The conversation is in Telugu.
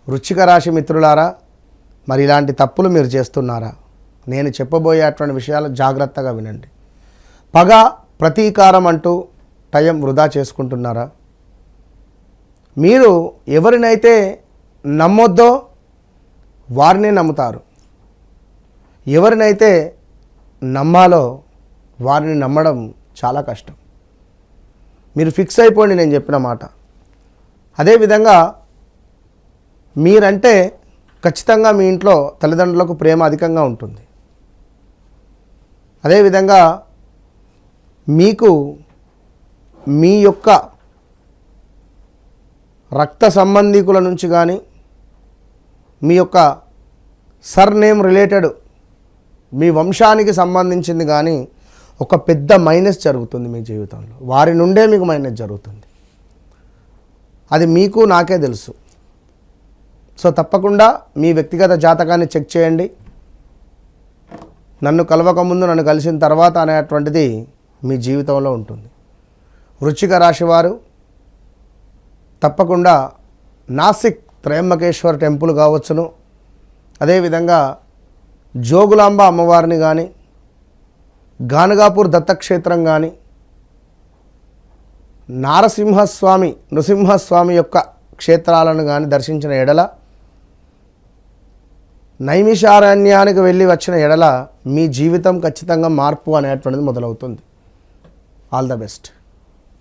వృశ్చిక రాశి మిత్రులారా, మరి ఇలాంటి తప్పులు మీరు చేస్తున్నారా? నేను చెప్పబోయేటువంటి విషయాలు జాగ్రత్తగా వినండి. పగ, ప్రతీకారం అంటూ టైం వృధా చేసుకుంటున్నారా? మీరు ఎవరినైతే నమ్మొద్దో వారినే నమ్ముతారు, ఎవరినైతే నమ్మాలో వారిని నమ్మడం చాలా కష్టం. మీరు ఫిక్స్ అయిపోండి నేను చెప్పిన మాట. అదేవిధంగా మీరంటే ఖచ్చితంగా మీ ఇంట్లో తల్లిదండ్రులకు ప్రేమ అధికంగా ఉంటుంది. అదేవిధంగా మీకు మీ యొక్క రక్త సంబంధీకుల నుంచి కానీ, మీ యొక్క సర్నేమ్ రిలేటెడ్ మీ వంశానికి సంబంధించింది కానీ ఒక పెద్ద మైనస్ జరుగుతుంది మీ జీవితంలో. వారి నుండే మీకు మైనస్ జరుగుతుంది. అది మీకు నాకే తెలుసు. సో తప్పకుండా మీ వ్యక్తిగత జాతకాన్ని చెక్ చేయండి. నన్ను కలవకముందు, నన్ను కలిసిన తర్వాత అనేటువంటిది మీ జీవితంలో ఉంటుంది. వృశ్చిక రాశి వారు తప్పకుండా నాసిక్ త్రయంబకేశ్వర్ టెంపుల్ కావచ్చును, అదేవిధంగా జోగులాంబ అమ్మవారిని కానీ, గానగాపూర్ దత్తక్షేత్రం కానీ, నృసింహస్వామి యొక్క క్షేత్రాలను కానీ దర్శించిన ఎడల, నైమిషారణ్యానికి వెళ్ళి వచ్చిన ఎడల మీ జీవితం ఖచ్చితంగా మార్పు అనేటువంటిది మొదలవుతుంది. All the best.